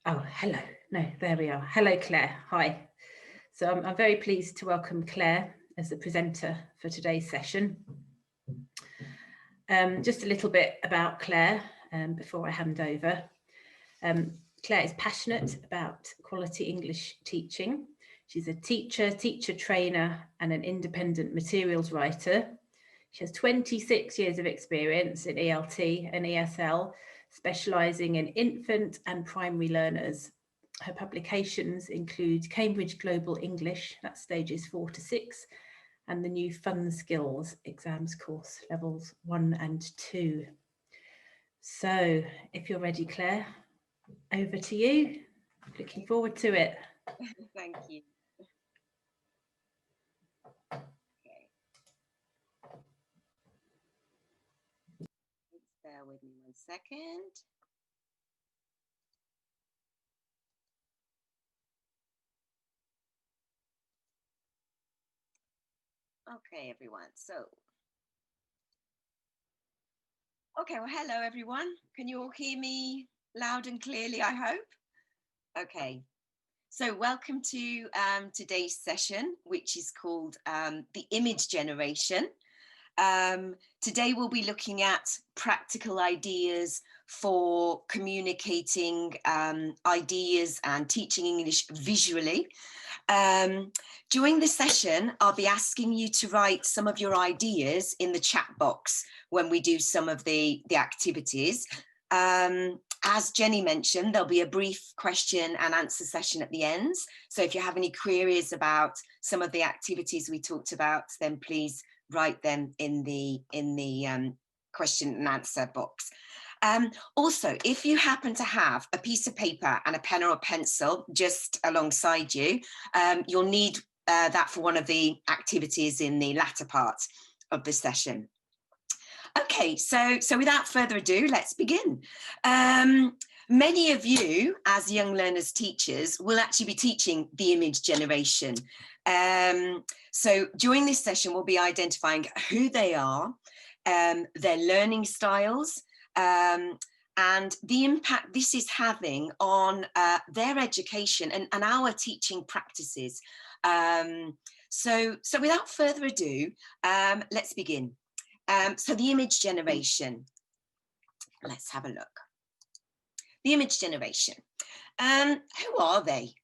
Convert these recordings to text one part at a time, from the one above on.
Oh, hello. No, there we are. Hello, Claire. Hi. So I'm very pleased to welcome Claire as the presenter for today's session. Just a little bit about Claire before I hand over. Claire is passionate about quality English teaching. She's a teacher trainer and an independent materials writer. She has 26 years of experience in ELT and ESL, specialising in infant and primary learners. Her publications include Cambridge Global English, that's stages 4 to 6, and the new Fun Skills exams course, levels 1 and 2. So if you're ready, Claire, over to you. Looking forward to it. Thank you. Okay. Bear with me 1 second. Okay, everyone. Okay, well, hello, everyone. Can you all hear me loud and clearly, I hope? Okay. So welcome to today's session, which is called The Image Generation. Today we'll be looking at practical ideas for communicating ideas and teaching English visually. During this session, I'll be asking you to write some of your ideas in the chat box when we do some of the activities. As Jenny mentioned, there'll be a brief question and answer session at the end. So if you have any queries about some of the activities we talked about, then please write them in the question and answer box. Also, if you happen to have a piece of paper and a pen or a pencil just alongside you, you'll need that for one of the activities in the latter part of the session. Okay, so without further ado, let's begin. Many of you, as young learners teachers, will actually be teaching the image generation. So during this session, we'll be identifying who they are, their learning styles, and the impact this is having on their education and our teaching practices. So without further ado, let's begin. So the image generation, let's have a look. The image generation, who are they?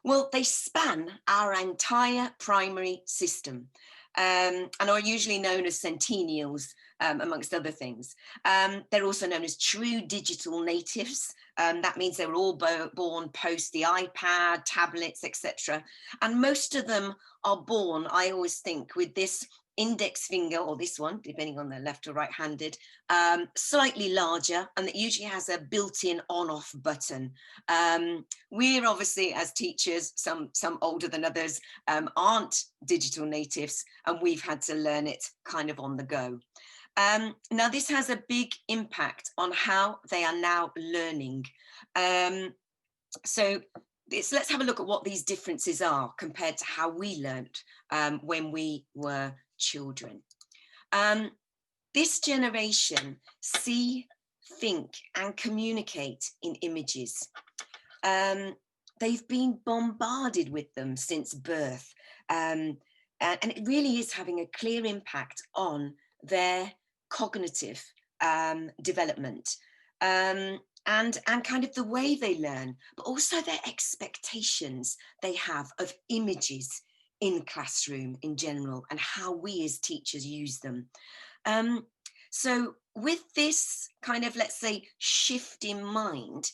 Well, they span our entire primary system and are usually known as centennials, amongst other things. They're also known as true digital natives. That means they were all born post the iPad, tablets, etc. And most of them are born, I always think, with this index finger, or this one, depending on they're left or right-handed, slightly larger, and it usually has a built-in on-off button. We're obviously, as teachers, some older than others, aren't digital natives, and we've had to learn it kind of on the go. Now, this has a big impact on how they are now learning. So let's have a look at what these differences are compared to how we learnt when we were children. This generation see, think and communicate in images. They've been bombarded with them since birth, and it really is having a clear impact on their cognitive development and kind of the way they learn, but also their expectations they have of images in classroom in general and how we as teachers use them. So with this kind of, let's say, shift in mind,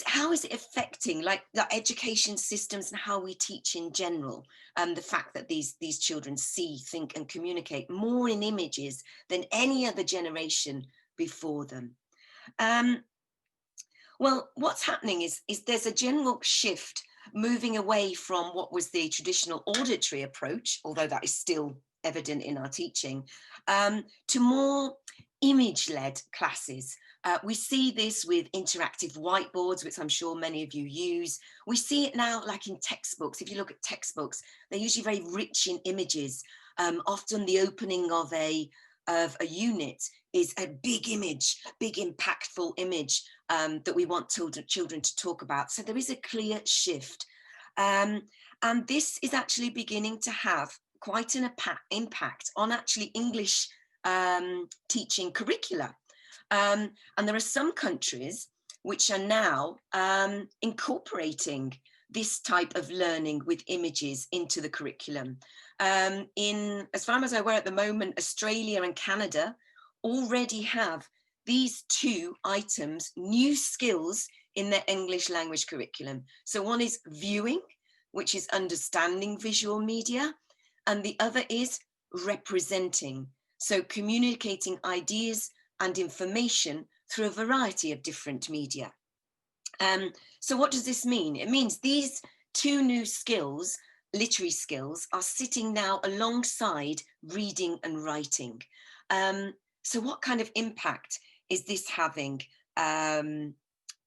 how is it affecting like the education systems and how we teach in general? The fact that these children see, think and communicate more in images than any other generation before them. Well, what's happening is there's a general shift moving away from what was the traditional auditory approach, although that is still evident in our teaching, to more image-led classes. We see this with interactive whiteboards, which I'm sure many of you use. We see it now like in textbooks. If you look at textbooks, they're usually very rich in images. Often the opening of a unit is a big image, big impactful image. that we want children to talk about. So there is a clear shift. And this is actually beginning to have quite an impact on actually English teaching curricula. And there are some countries which are now incorporating this type of learning with images into the curriculum. As far as I'm aware at the moment, Australia and Canada already have these two items, new skills in their English language curriculum. So one is viewing, which is understanding visual media, and the other is representing, so communicating ideas and information through a variety of different media. So what does this mean? It means these two new skills, literary skills, are sitting now alongside reading and writing. So what kind of impact is this having on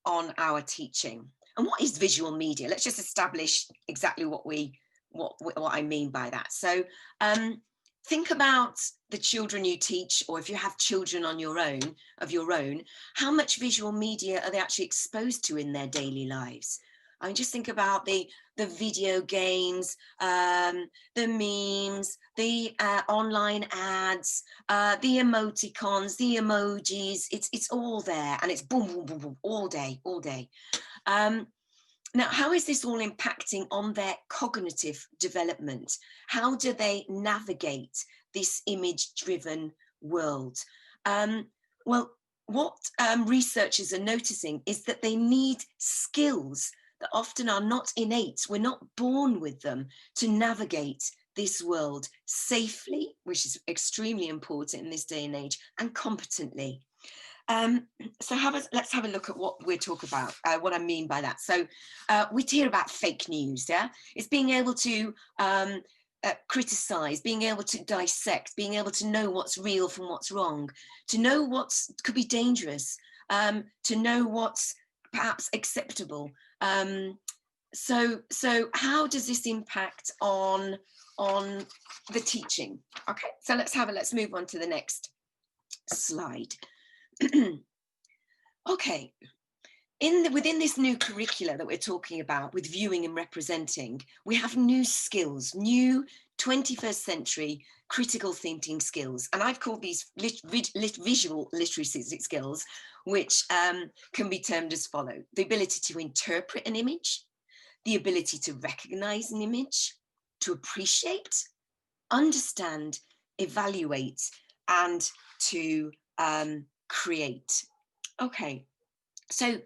our teaching? And what is visual media? Let's just establish exactly what I mean by that. So think about the children you teach, or if you have children of your own, how much visual media are they actually exposed to in their daily lives? I mean, just think about the video games, the memes, the online ads, the emoticons, the emojis. It's all there, and it's boom, boom, boom, boom, all day. Now, how is this all impacting on their cognitive development? How do they navigate this image-driven world? Well, what researchers are noticing is that they need skills that often are not innate. We're not born with them to navigate this world safely, which is extremely important in this day and age, and competently. So let's have a look at what we're talking about, what I mean by that. So we hear about fake news, yeah? It's being able to criticize, being able to dissect, being able to know what's real from what's wrong, to know what could be dangerous, to know what's perhaps acceptable. So how does this impact on the teaching? Okay, so let's move on to the next slide. Okay, within this new curricula that we're talking about with viewing and representing, we have new skills, new 21st century critical thinking skills. And I've called these visual literacy skills, which can be termed as follows: the ability to interpret an image, the ability to recognize an image, to appreciate, understand, evaluate, and to create. Okay, so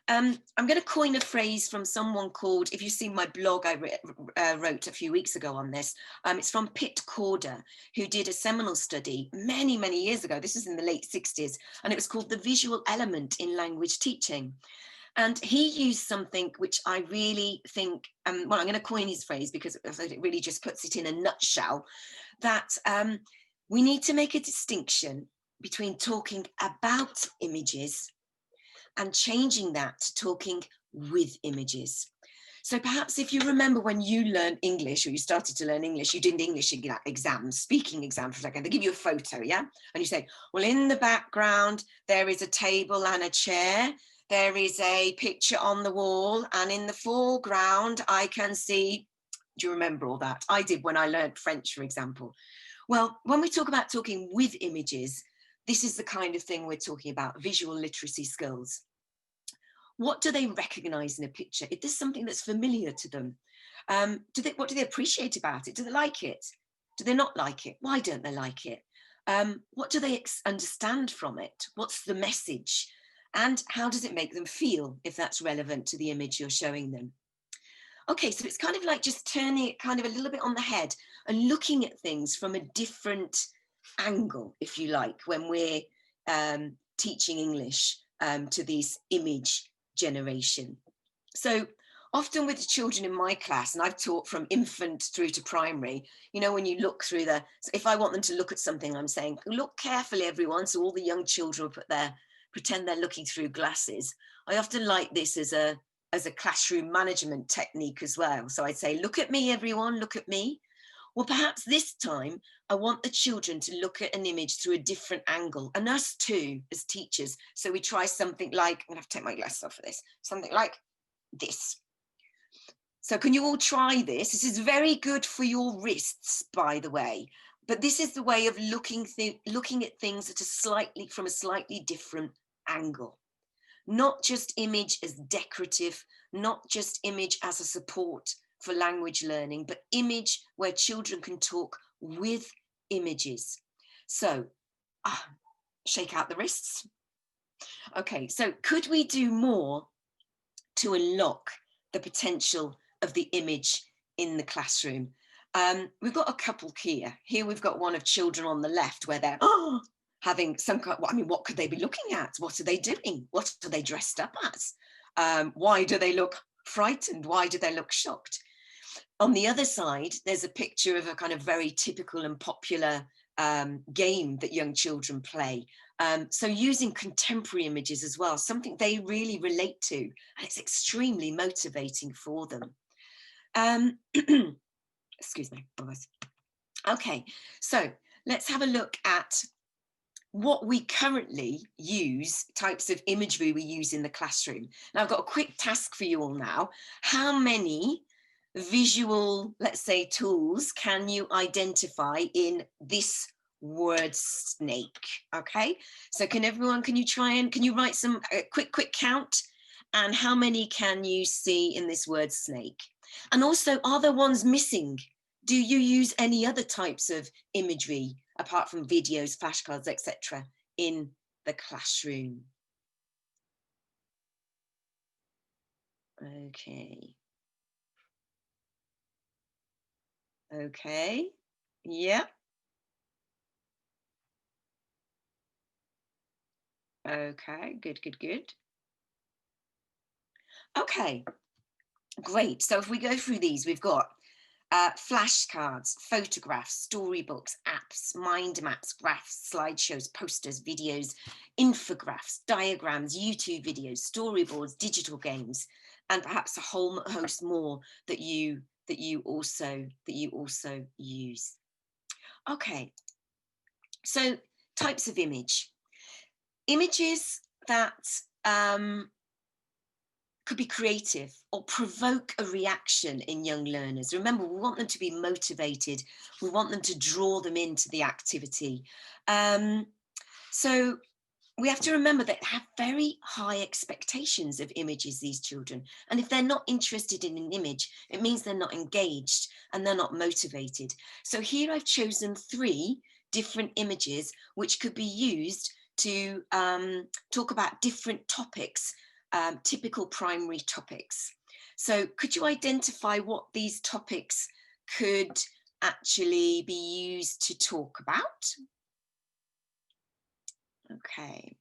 I'm going to coin a phrase from someone called, if you've seen my blog I wrote a few weeks ago on this, it's from Pitt Corder, who did a seminal study many years ago. This was in the late 60s, and it was called The Visual Element in Language Teaching. And he used something which I really think, well, I'm going to coin his phrase because it really just puts it in a nutshell, that we need to make a distinction between talking about images and changing that to talking with images. So perhaps if you remember when you learned English, or you started to learn English, you did English exams, speaking exam for a second, they give you a photo, yeah? And you say, well, in the background, there is a table and a chair, there is a picture on the wall, and in the foreground, I can see, do you remember all that? I did when I learned French, for example. Well, when we talk about talking with images, this is the kind of thing we're talking about, visual literacy skills. What do they recognize in a picture? Is this something that's familiar to them? What do they appreciate about it? Do they like it? Do they not like it? Why don't they like it? What do they understand from it? What's the message? And how does it make them feel, if that's relevant to the image you're showing them? Okay, so it's kind of like just turning it kind of a little bit on the head and looking at things from a different angle, if you like, when we're teaching English to this image generation. So often with the children in my class, and I've taught from infant through to primary, you know, when you look through so if I want them to look at something, I'm saying, look carefully, everyone. So all the young children will pretend they're looking through glasses. I often like this as a classroom management technique as well. So I'd say, look at me, everyone, look at me. Well, perhaps this time I want the children to look at an image through a different angle, and us too as teachers. So we try something like, I'm gonna have to take my glasses off for this, something like this. So can you all try this? This is very good for your wrists, by the way. But this is the way of looking at things from a slightly different angle. Not just image as decorative, not just image as a support for language learning, but image where children can talk with images. So, shake out the wrists. Okay, so could we do more to unlock the potential of the image in the classroom? We've got a couple here. Here we've got one of children on the left where they're having some kind, I mean, what could they be looking at? What are they doing? What are they dressed up as? Why do they look frightened? Why do they look shocked? On the other side, there's a picture of a kind of very typical and popular game that young children play. So using contemporary images as well, something they really relate to, and it's extremely motivating for them. Excuse me. Okay, so let's have a look at what we currently use, types of imagery we use in the classroom. Now I've got a quick task for you all now. How many visual, let's say, tools can you identify in this word snake? Okay, so can you write some quick count, and how many can you see in this word snake? And also, are there ones missing? Do you use any other types of imagery apart from videos, flashcards, etc. in the classroom? Okay. Okay, yeah. Okay, good. Okay, great. So if we go through these, we've got flashcards, photographs, storybooks, apps, mind maps, graphs, slideshows, posters, videos, infographs, diagrams, YouTube videos, storyboards, digital games, and perhaps a whole host more that you also use. Okay, so types of images that could be creative or provoke a reaction in young learners. Remember, we want them to be motivated. We want them to draw them into the activity. So we have to remember that they have very high expectations of images, these children. And if they're not interested in an image, it means they're not engaged and they're not motivated. So here I've chosen 3 different images which could be used to talk about different topics, typical primary topics. So could you identify what these topics could actually be used to talk about? Okay.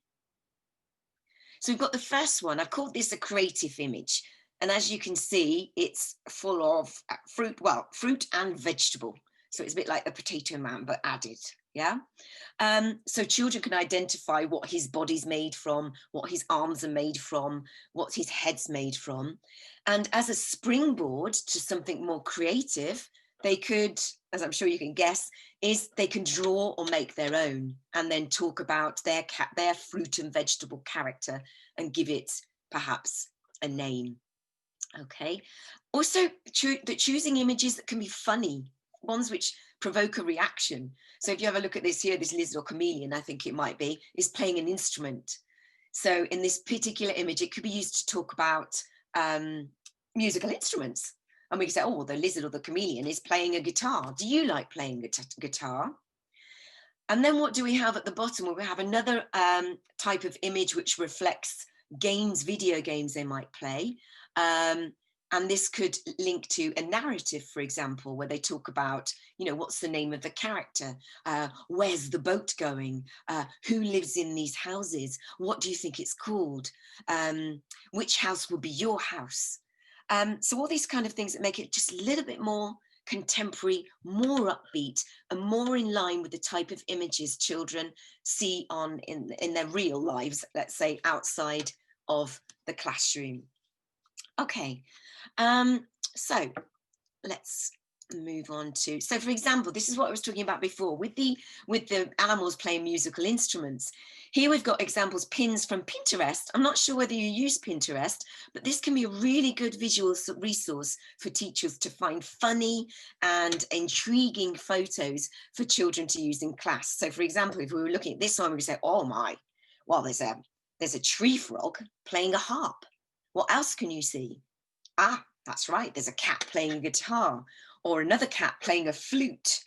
So we've got the first one. I've called this a creative image. And as you can see, it's full of fruit and vegetable. So it's a bit like the Potato Man, but added. Yeah. So children can identify what his body's made from, what his arms are made from, what his head's made from. And as a springboard to something more creative, they could, as I'm sure you can guess, is they can draw or make their own and then talk about their fruit and vegetable character and give it perhaps a name. Okay. Also, choosing images that can be funny, ones which provoke a reaction. So if you have a look at this here, this lizard or chameleon, I think it might be, is playing an instrument. So in this particular image, it could be used to talk about musical instruments. And we can say, oh, well, the lizard or the chameleon is playing a guitar. Do you like playing guitar? And then what do we have at the bottom? Well, we have another type of image which reflects games, video games they might play. And this could link to a narrative, for example, where they talk about, you know, what's the name of the character? Where's the boat going? Who lives in these houses? What do you think it's called? Which house will be your house? So all these kind of things that make it just a little bit more contemporary, more upbeat, and more in line with the type of images children see in their real lives, let's say, outside of the classroom. Okay, so let's move on to, so for example, this is what I was talking about before with the animals playing musical instruments. Here we've got examples, pins from Pinterest. I'm not sure whether you use Pinterest, but this can be a really good visual resource for teachers to find funny and intriguing photos for children to use in class. So for example, if we were looking at this one, we would say, oh my, well, there's a tree frog playing a harp. What else can you see? Ah, that's right, there's a cat playing a guitar, or another cat playing a flute.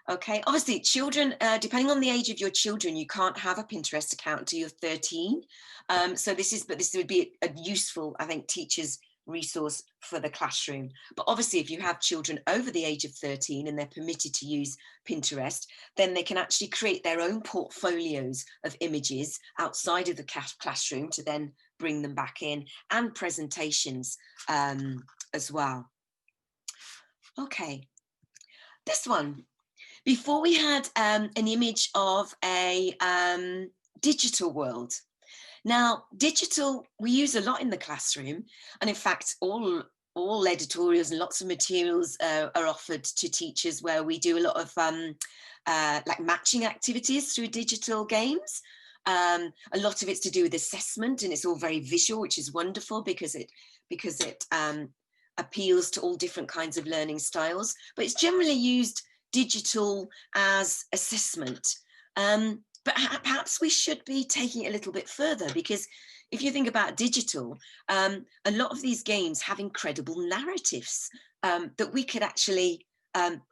Okay, obviously children, depending on the age of your children, you can't have a Pinterest account until you're 13. So this would be a useful, I think, teacher's resource for the classroom. But obviously if you have children over the age of 13 and they're permitted to use Pinterest, then they can actually create their own portfolios of images outside of the classroom to then bring them back in, and presentations as well. Okay, this one. Before we had an image of a digital world. Now, digital, we use a lot in the classroom. And in fact, all editorials and lots of materials are offered to teachers where we do a lot of like matching activities through digital games. A lot of it's to do with assessment, and it's all very visual, which is wonderful because it appeals to all different kinds of learning styles. But it's generally used digital as assessment, but perhaps we should be taking it a little bit further, because if you think about digital, a lot of these games have incredible narratives that we could actually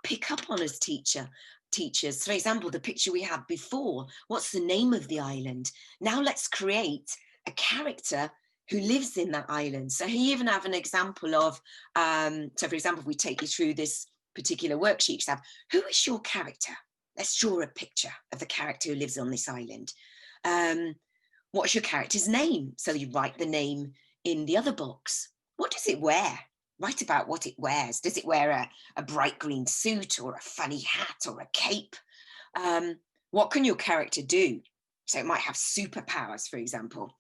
pick up on as teachers. For example, the picture we had before, what's the name of the island? Now let's create a character who lives in that island. So here you even have an example of, so for example, if we take you through this particular worksheet, you have, who is your character? Let's draw a picture of the character who lives on this island. What's your character's name? So you write the name in the other box. What does it wear? Write about what it wears. Does it wear a bright green suit, or a funny hat, or a cape? What can your character do? So it might have superpowers, for example.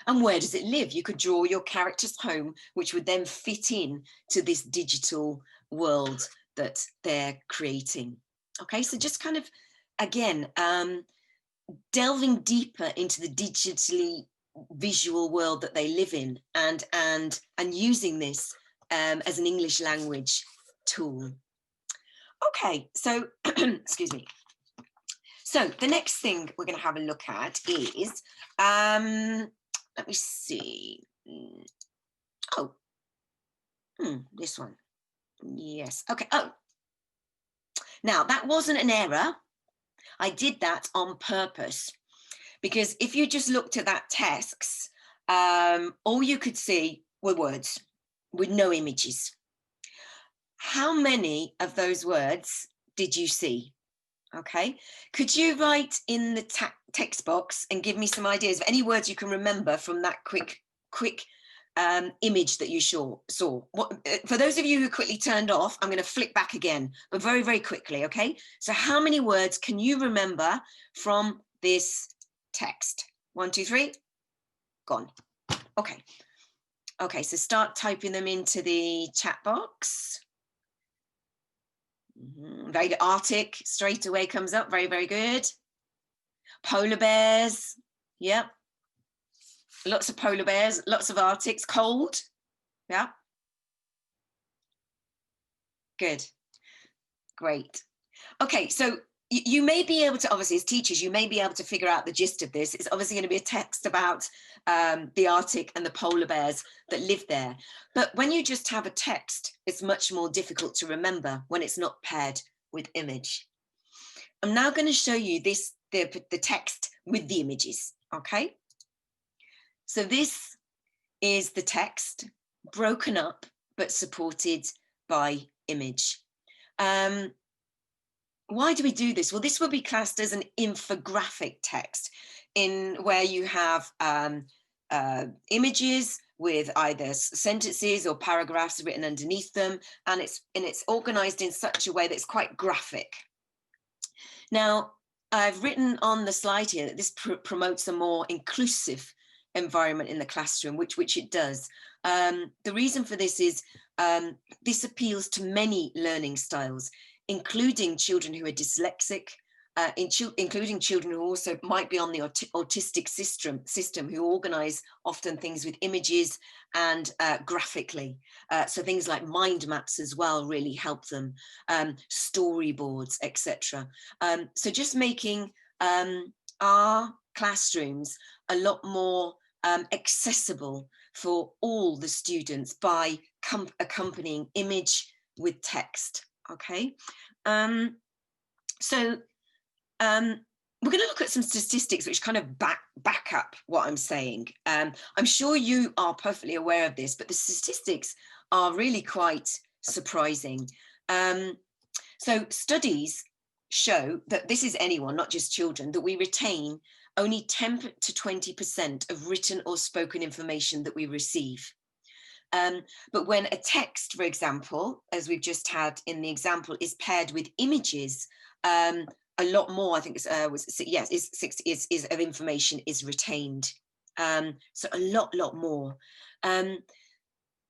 And where does it live? You could draw your character's home, which would then fit in to this digital world that they're creating. Okay, so just kind of, again, delving deeper into the digitally visual world that they live in, and using this as an English language tool. Okay, so, excuse me. So the next thing we're going to have a look at is, let me see. Oh, this one. Yes. Okay. Oh, now that wasn't an error. I did that on purpose, because if you just looked at that text, all you could see were words with no images. How many of those words did you see? Okay. Could you write in the text box and give me some ideas of any words you can remember from that quick image that you saw? For those of you who quickly turned off, I'm going to flick back again, but very, very quickly. Okay. So how many words can you remember from this text? 1, 2, 3, gone. Okay. Okay. So start typing them into the chat box. Very good. Arctic straight away comes up. Very, very good. Polar bears. Yep. Lots of polar bears, lots of Arctics. Cold. Yeah. Good. Great. Okay, so you may be able to, obviously as teachers, you may be able to figure out the gist of this. It's obviously going to be a text about the Arctic and the polar bears that live there. But when you just have a text, it's much more difficult to remember when it's not paired with image. I'm now going to show you this, the text with the images, okay? So this is the text broken up but supported by image. Why do we do this? Well, this will be classed as an infographic text, in where you have images with either sentences or paragraphs written underneath them, and it's organized in such a way that it's quite graphic. Now, I've written on the slide here that this promotes a more inclusive environment in the classroom, which it does. The reason for this is this appeals to many learning styles, including children who are dyslexic, including children who also might be on the autistic system, who organize often things with images and graphically. So things like mind maps as well really help them, storyboards, etc. So just making our classrooms a lot more accessible for all the students by accompanying image with text. Okay, so we're going to look at some statistics which kind of back up what I'm saying. I'm sure you are perfectly aware of this, but the statistics are really quite surprising. So studies show that this is anyone, not just children, that we retain only 10 to 20% of written or spoken information that we receive. But when a text, for example, as we've just had in the example, is paired with images, a lot more, I think it's of information is retained. So a lot more.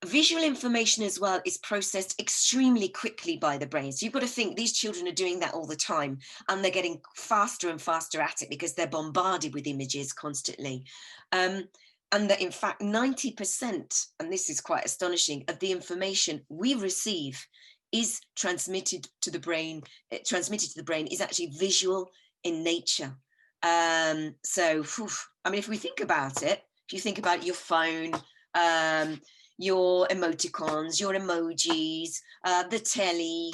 Visual information as well is processed extremely quickly by the brain. So you've got to think these children are doing that all the time, and they're getting faster and faster at it because they're bombarded with images constantly. And that in fact 90%, and this is quite astonishing, of the information we receive is transmitted to the brain. Is actually visual in nature. So, I mean, if we think about it, if you think about your phone, your emoticons, your emojis, the telly,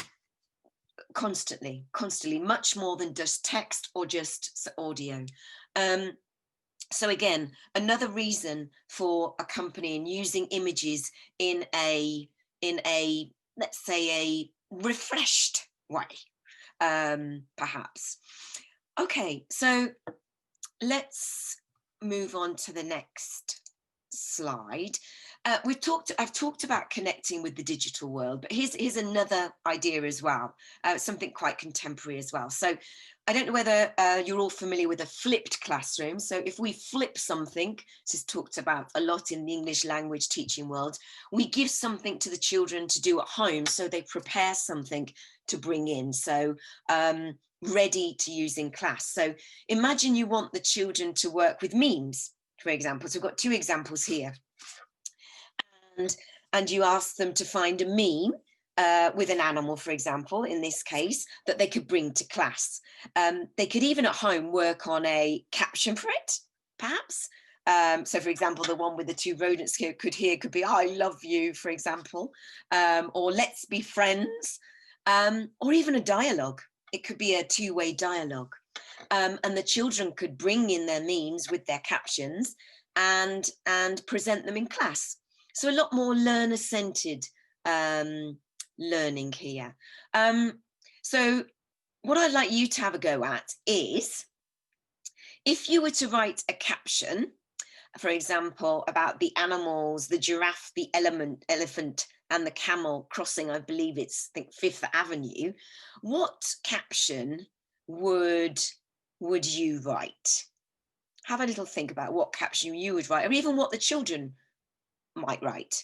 constantly, much more than just text or just audio. So again, another reason for accompanying, using images in a let's say a refreshed way, perhaps. Okay, so let's move on to the next slide. I've talked about connecting with the digital world, but here's another idea as well, something quite contemporary as well. So I don't know whether you're all familiar with a flipped classroom. So if we flip something, this is talked about a lot in the English language teaching world, we give something to the children to do at home, so they prepare something to bring in, so ready to use in class. So imagine you want the children to work with memes, for example. So we've got two examples here. And you ask them to find a meme with an animal, for example, in this case, that they could bring to class. They could even at home work on a caption for it, perhaps. So, for example, the one with the two rodents here could be, "I love you," for example, or "Let's be friends," or even a dialogue. It could be a two-way dialogue. And the children could bring in their memes with their captions and present them in class. So a lot more learner-centered learning here. So what I'd like you to have a go at is, if you were to write a caption, for example, about the animals, the giraffe, the elephant, and the camel crossing, I believe it's, Fifth Avenue, what caption would you write? Have a little think about what caption you would write, or even what the children might write.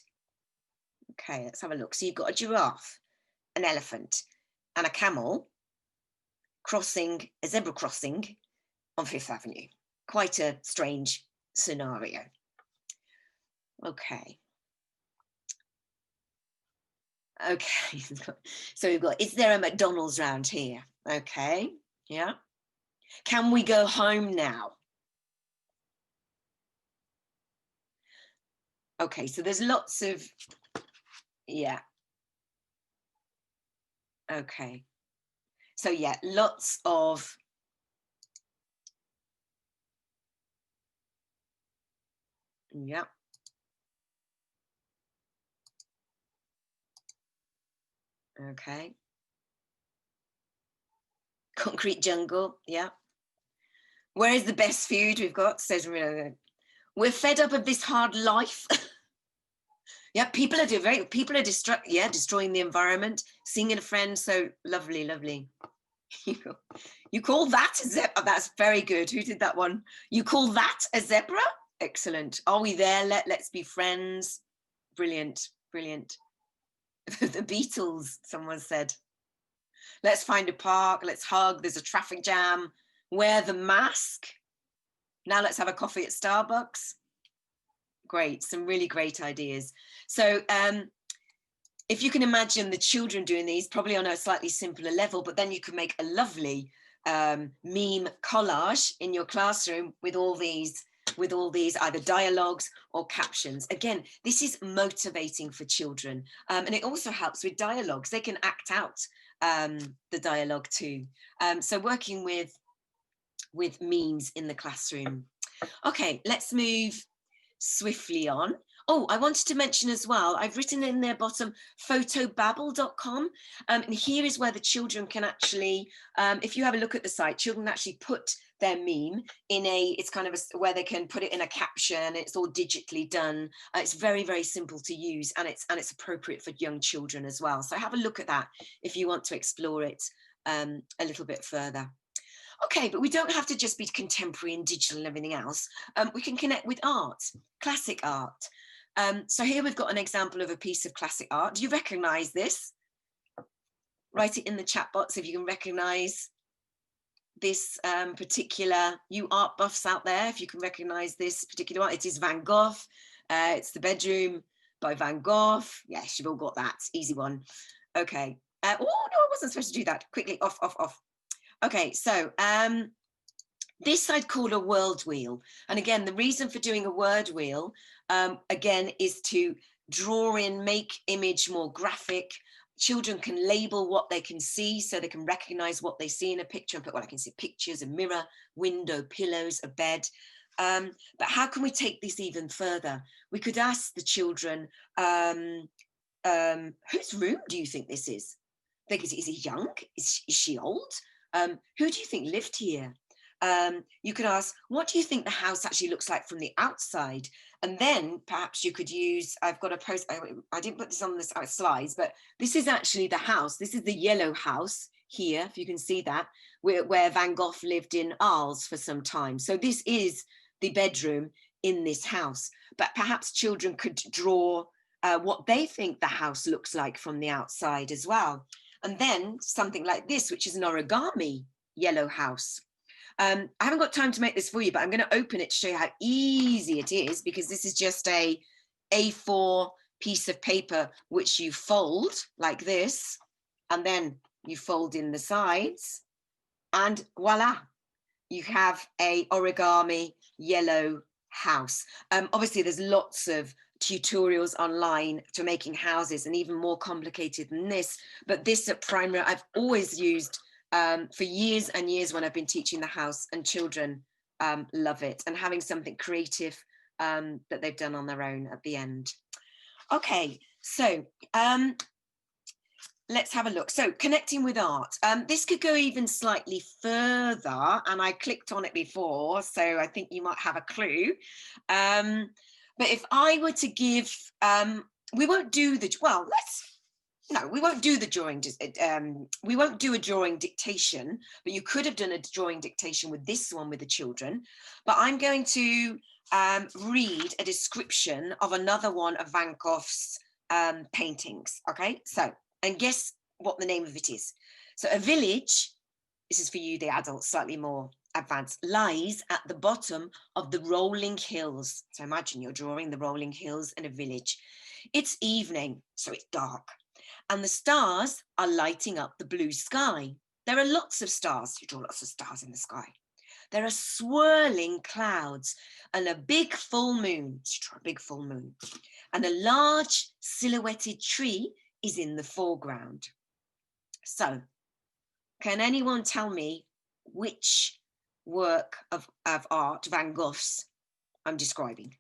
Okay, let's have a look. So you've got a giraffe, an elephant, and a camel crossing a zebra crossing on Fifth Avenue. Quite a strange scenario. Okay. Okay, so we've got, is there a McDonald's round here? Okay, yeah. Can we go home now? Okay, so there's lots of, yeah. Okay, so yeah, lots of, yeah. Okay. Concrete jungle, yeah. Where is the best food we've got? Says, we're fed up of this hard life. Yeah, people are destroying the environment. Seeing a friend, so lovely, lovely. You call that a zebra? Oh, that's very good. Who did that one? You call that a zebra? Excellent. Are we there? Let's be friends. Brilliant, brilliant. The Beatles, someone said. Let's find a park, let's hug, there's a traffic jam, wear the mask. Now let's have a coffee at Starbucks. Great, some really great ideas. So if you can imagine the children doing these, probably on a slightly simpler level, but then you can make a lovely meme collage in your classroom with all these either dialogues or captions. Again, this is motivating for children, and it also helps with dialogues. They can act out the dialogue too. So working with memes in the classroom. Okay, let's move swiftly on. Oh, I wanted to mention as well, I've written in their bottom photobabble.com, and here is where the children can actually, if you have a look at the site, children actually put their meme in it's kind of where they can put it in a caption. It's all digitally done. It's very, very simple to use, and it's appropriate for young children as well. So have a look at that if you want to explore it a little bit further. Okay, but we don't have to just be contemporary and digital and everything else. We can connect with art, classic art. So here we've got an example of a piece of classic art. Do you recognize this? Write it in the chat box if you can recognize this particular, you art buffs out there, if you can recognize this particular art. It is Van Gogh. It's The Bedroom by Van Gogh. Yes, you've all got that. Easy one. Okay. Oh, no, I wasn't supposed to do that. Quickly, off. Okay, so this I'd call a word wheel. And again, the reason for doing a word wheel, again, is to draw in, make image more graphic. Children can label what they can see, so they can recognize what they see in a picture and put, well, I can see pictures, a mirror, window, pillows, a bed. But how can we take this even further? We could ask the children, whose room do you think this is? Is he young? Is she old? Who do you think lived here? You could ask, what do you think the house actually looks like from the outside? And then perhaps you could use, I've got a post, I didn't put this on the slides, but this is actually the house. This is the yellow house here, if you can see that, where Van Gogh lived in Arles for some time. So this is the bedroom in this house. But perhaps children could draw what they think the house looks like from the outside as well. And then something like this, which is an origami yellow house. I haven't got time to make this for you, but I'm going to open it to show you how easy it is, because this is just a A4 piece of paper, which you fold like this, and then you fold in the sides, and voila, you have a origami yellow house. Obviously, there's lots of tutorials online to making houses, and even more complicated than this, but this at primary I've always used for years and years when I've been teaching the house, and children love it, and having something creative that they've done on their own at the end. Okay, so let's have a look. So connecting with art. This could go even slightly further, and I clicked on it before, so I think you might have a clue. But if I were to give, we won't do the, well, we won't do the drawing, we won't do a drawing dictation, but you could have done a drawing dictation with this one with the children. But I'm going to read a description of another one of Van Gogh's paintings, okay? So, and guess what the name of it is. So a village, this is for you, the adults, slightly more advanced, lies at the bottom of the rolling hills. So imagine you're drawing the rolling hills in a village. It's evening, so it's dark, and the stars are lighting up the blue sky. There are lots of stars. You draw lots of stars in the sky. There are swirling clouds and a big full moon. You draw a big full moon. And a large silhouetted tree is in the foreground. So, can anyone tell me which work of art, Van Gogh's, I'm describing?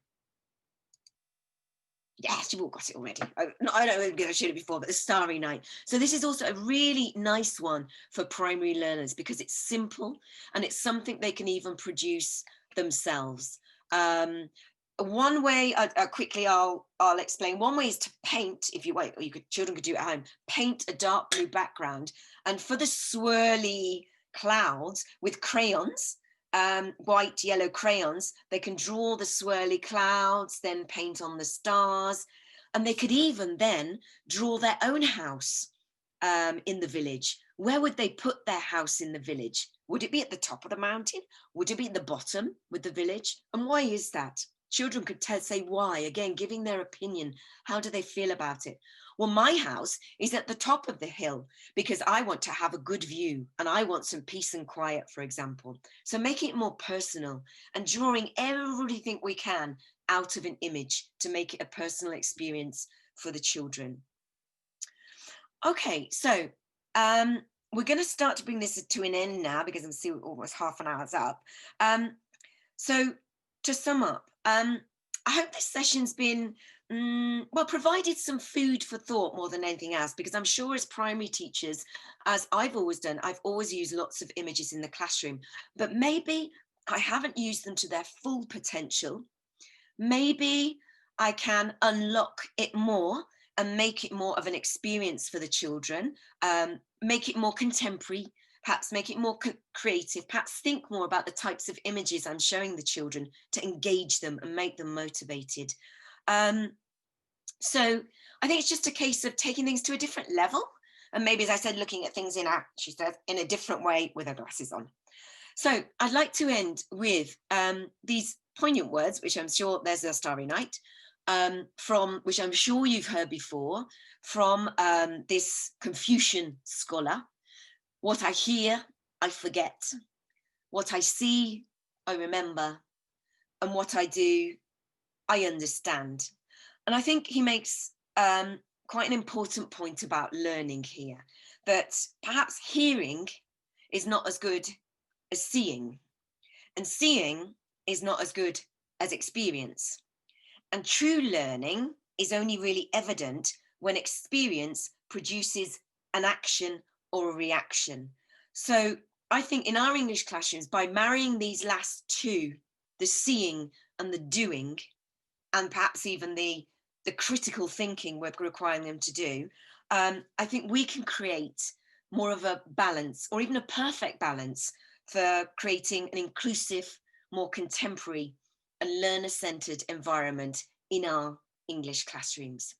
Yes, you've all got it already. I don't know if I showed it before, but the Starry Night. So this is also a really nice one for primary learners, because it's simple and it's something they can even produce themselves. One way, quickly, I'll explain. One way is to paint, if you wait, or children could do it at home, paint a dark blue background. And for the swirly clouds with crayons, white, yellow crayons, they can draw the swirly clouds, then paint on the stars. And they could even then draw their own house in the village. Where would they put their house in the village? Would it be at the top of the mountain? Would it be at the bottom with the village? And why is that? Children could say why, again, giving their opinion. How do they feel about it? Well, my house is at the top of the hill because I want to have a good view and I want some peace and quiet, for example. So making it more personal and drawing everything we can out of an image to make it a personal experience for the children. Okay, so we're going to start to bring this to an end now because I'm seeing almost half an hour's up. So to sum up, I hope this session's been, well, provided some food for thought more than anything else, because I'm sure as primary teachers, as I've always done, I've always used lots of images in the classroom, but maybe I haven't used them to their full potential. Maybe I can unlock it more and make it more of an experience for the children, make it more contemporary, perhaps make it more creative, perhaps think more about the types of images I'm showing the children to engage them and make them motivated. So I think it's just a case of taking things to a different level. And maybe, as I said, looking at things she says, in a different way with her glasses on. So I'd like to end with these poignant words, which I'm sure there's a Starry Night, from which I'm sure you've heard before, from this Confucian scholar. What I hear, I forget. What I see, I remember. And what I do, I understand. And I think he makes quite an important point about learning here, that perhaps hearing is not as good as seeing, and seeing is not as good as experience. And true learning is only really evident when experience produces an action or a reaction. So I think in our English classrooms, by marrying these last two, the seeing and the doing, and perhaps even the critical thinking we're requiring them to do, I think we can create more of a balance, or even a perfect balance, for creating an inclusive, more contemporary and learner-centered environment in our English classrooms.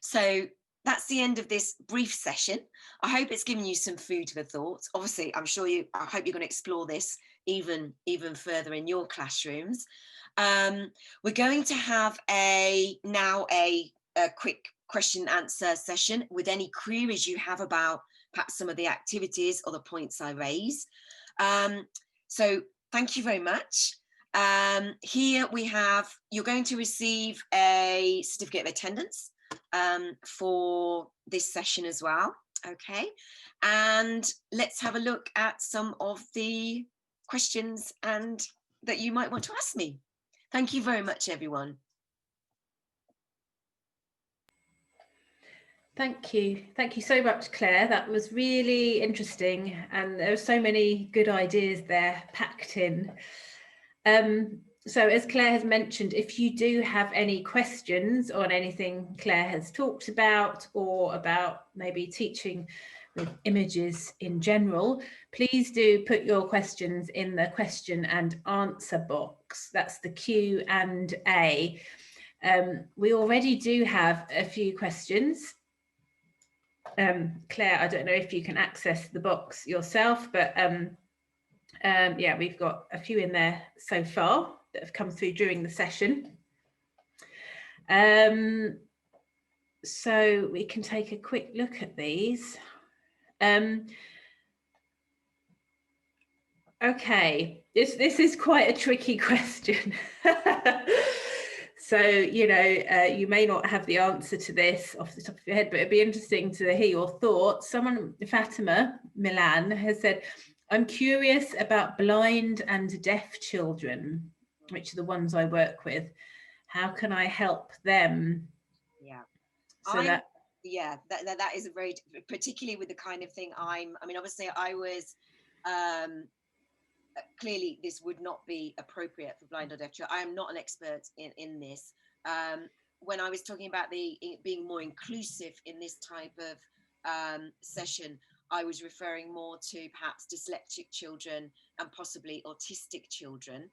So that's the end of this brief session. I hope it's given you some food for thought. Obviously, I hope you're going to explore this even further in your classrooms. We're going to have now a quick question and answer session with any queries you have about perhaps some of the activities or the points I raise. So thank you very much. Here we have, you're going to receive a certificate of attendance for this session as well. Okay, and let's have a look at some of the questions and that you might want to ask me. Thank you very much, everyone. Thank you. Thank you so much, Claire. That was really interesting. And there were so many good ideas there packed in. So as Claire has mentioned, if you do have any questions on anything Claire has talked about, or about maybe teaching with images in general, please do put your questions in the question and answer box. That's the Q&A. We already do have a few questions. Claire, I don't know if you can access the box yourself, but yeah, we've got a few in there so far that have come through during the session. So we can take a quick look at these. Okay, this is quite a tricky question. So, you know, you may not have the answer to this off the top of your head, but it'd be interesting to hear your thoughts. Someone, Fatima Milan, has said, I'm curious about blind and deaf children, which are the ones I work with. How can I help them? Yeah. So that is a very, particularly with the kind of thing I mean, obviously I was, clearly this would not be appropriate for blind or deaf children. I am not an expert in this. When I was talking about being more inclusive in this type of session, I was referring more to perhaps dyslexic children and possibly autistic children.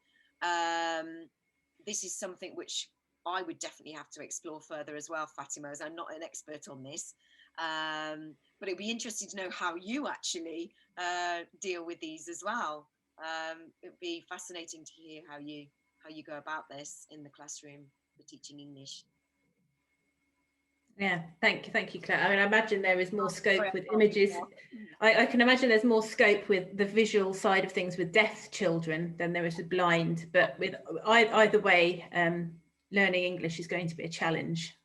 This is something which I would definitely have to explore further as well, Fatima, as I'm not an expert on this. But it'd be interesting to know how you actually deal with these as well. It'd be fascinating to hear how you go about this in the classroom for teaching English. Yeah, thank you, Claire. I mean, I imagine there is more scope with images. I can imagine there's more scope with the visual side of things with deaf children than there is with blind. But with either way, learning English is going to be a challenge,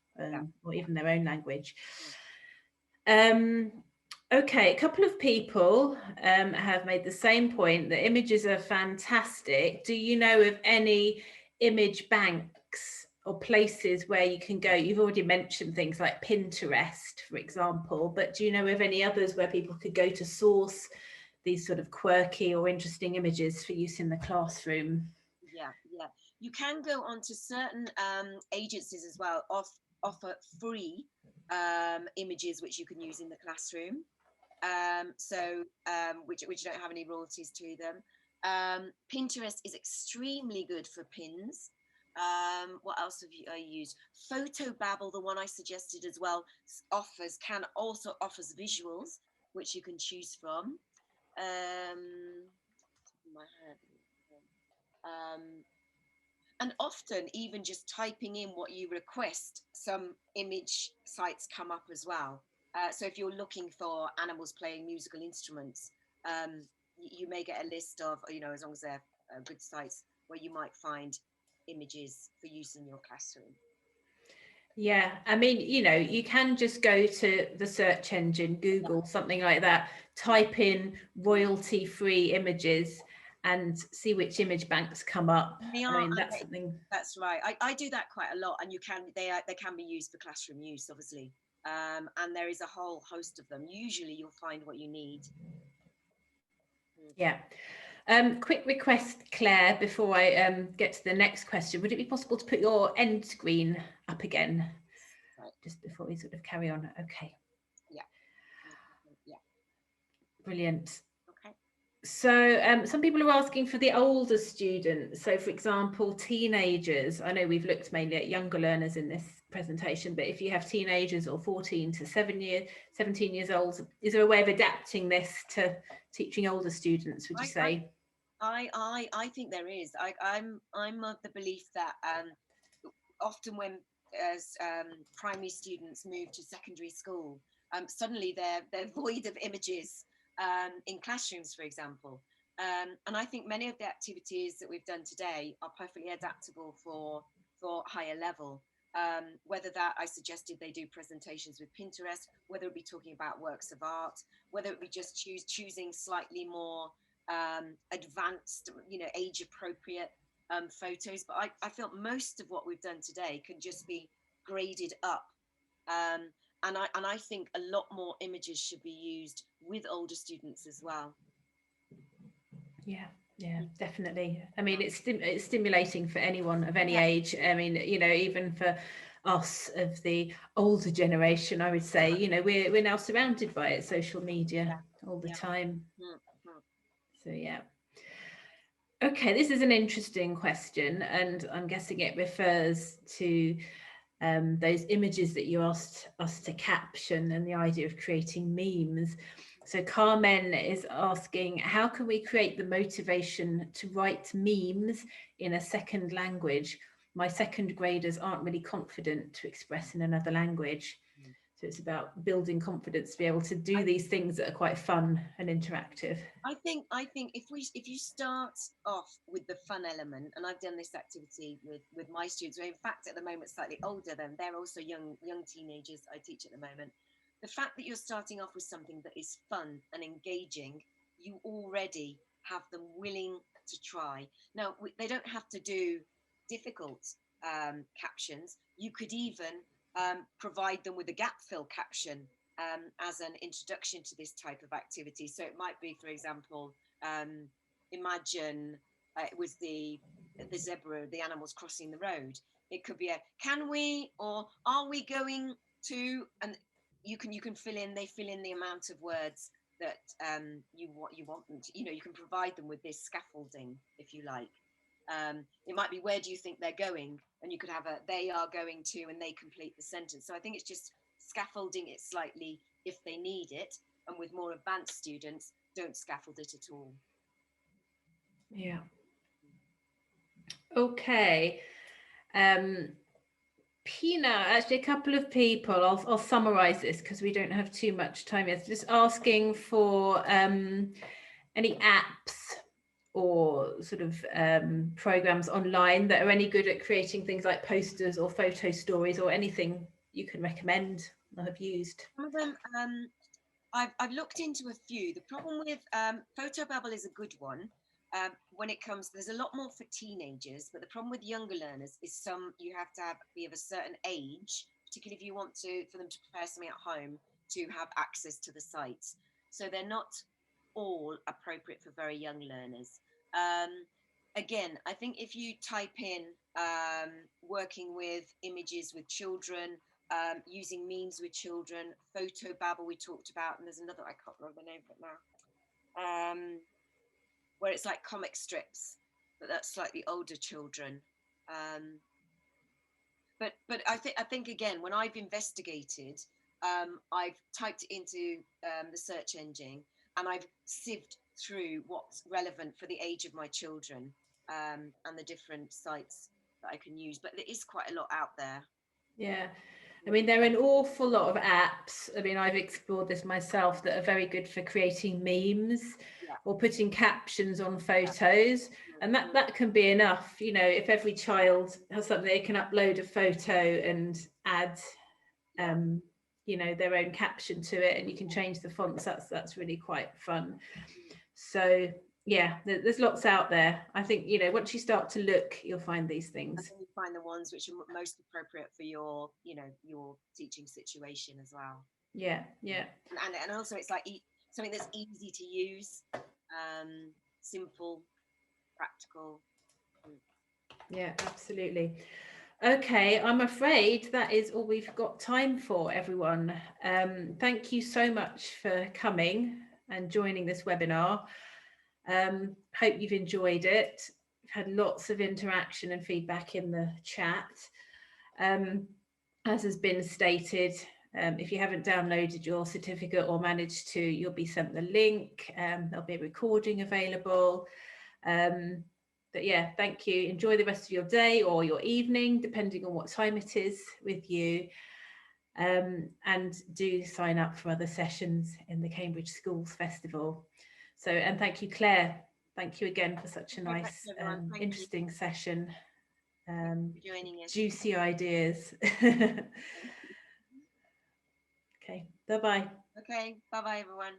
or even their own language. Okay, a couple of people have made the same point that images are fantastic. Do you know of any image banks or places where you can go? You've already mentioned things like Pinterest, for example, but do you know of any others where people could go to source these sort of quirky or interesting images for use in the classroom? Yeah. You can go onto certain agencies as well, offer free images which you can use in the classroom. Which don't have any royalties to them. Pinterest is extremely good for pins. What else have I used? Photobabble, the one I suggested as well, also offers visuals which you can choose from. And often even just typing in what you request, some image sites come up as well. So if you're looking for animals playing musical instruments, you may get a list of, as long as they're good sites, where you might find images for use in your classroom. Yeah, I mean, you can just go to the search engine, Google, something like that, type in royalty-free images and see which image banks come up. I mean, that's something. That's right. I do that quite a lot, and they can be used for classroom use, obviously. And there is a whole host of them. Usually you'll find what you need. Yeah. Quick request, Claire, before I get to the next question. Would it be possible to put your end screen up again? Right. Just before we sort of carry on. Okay. Yeah. Brilliant. Okay. So some people are asking for the older students. So for example, teenagers. I know we've looked mainly at younger learners in this presentation, but if you have teenagers or 14 to 17 years old, is there a way of adapting this to teaching older students, would you say? I think there is. I'm of the belief that often when primary students move to secondary school, suddenly they're void of images in classrooms, for example. And I think many of the activities that we've done today are perfectly adaptable for higher level. Whether that I suggested they do presentations with Pinterest, whether it be talking about works of art, whether it be just choosing slightly more advanced, age appropriate photos. But I felt most of what we've done today can just be graded up. And I think a lot more images should be used with older students as well. Yeah, definitely. I mean, it's stimulating for anyone of any age. I mean, even for us of the older generation, I would say, we're now surrounded by it, social media all the time. So yeah. Okay, this is an interesting question, and I'm guessing it refers to those images that you asked us to caption and the idea of creating memes. So Carmen is asking, how can we create the motivation to write memes in a second language? My second graders aren't really confident to express in another language. So it's about building confidence to be able to do these things that are quite fun and interactive. I think if you start off with the fun element, and I've done this activity with my students, who are in fact at the moment slightly older than they're also young teenagers I teach at the moment. The fact that you're starting off with something that is fun and engaging, you already have them willing to try. Now, they don't have to do difficult captions. You could even provide them with a gap fill caption as an introduction to this type of activity. So it might be, for example, imagine it was the zebra, the animals crossing the road. It could be can we, or are we going to, and you can fill in the amount of words that you want them to, you can provide them with this scaffolding, if you like. It might be, where do you think they're going? And you could have they are going to, and they complete the sentence. So I think it's just scaffolding it slightly if they need it. And with more advanced students, don't scaffold it at all. Yeah. Okay. Pina, actually a couple of people, I'll summarize this because we don't have too much time yet, just asking for any apps or sort of programs online that are any good at creating things like posters or photo stories, or anything you can recommend or have used. Some of them, I've looked into a few. The problem with Photobubble is a good one. When it comes, there's a lot more for teenagers, but the problem with younger learners is you have to be of a certain age, particularly if you want for them to prepare something at home, to have access to the sites. So they're not all appropriate for very young learners. Again, I think if you type in working with images with children, using memes with children, Photobabble we talked about, and there's another, I can't remember the name of it now, where it's like comic strips, but that's slightly older children. But I think again, when I've investigated, I've typed it into the search engine, and I've sieved through what's relevant for the age of my children, and the different sites that I can use. But there is quite a lot out there. Yeah. I mean, there are an awful lot of apps. I mean, I've explored this myself, that are very good for creating memes, or putting captions on photos. And that can be enough, if every child has something, they can upload a photo and add, their own caption to it, and you can change the fonts. That's really quite fun. So yeah, there's lots out there. I think, once you start to look, you'll find these things. And then you find the ones which are most appropriate for your, your teaching situation as well. Yeah. And also it's like something that's easy to use, simple, practical. Yeah, absolutely. Okay, I'm afraid that is all we've got time for, everyone. Thank you so much for coming and joining this webinar. Hope you've enjoyed it. We've had lots of interaction and feedback in the chat. As has been stated, if you haven't downloaded your certificate or managed to, you'll be sent the link. There'll be a recording available. But yeah, thank you. Enjoy the rest of your day or your evening, depending on what time it is with you. And do sign up for other sessions in the Cambridge Schools Festival. So, and thank you, Claire. Thank you again for such a nice, interesting session. Joining us. Juicy ideas. Okay, bye-bye. Okay, bye-bye, everyone.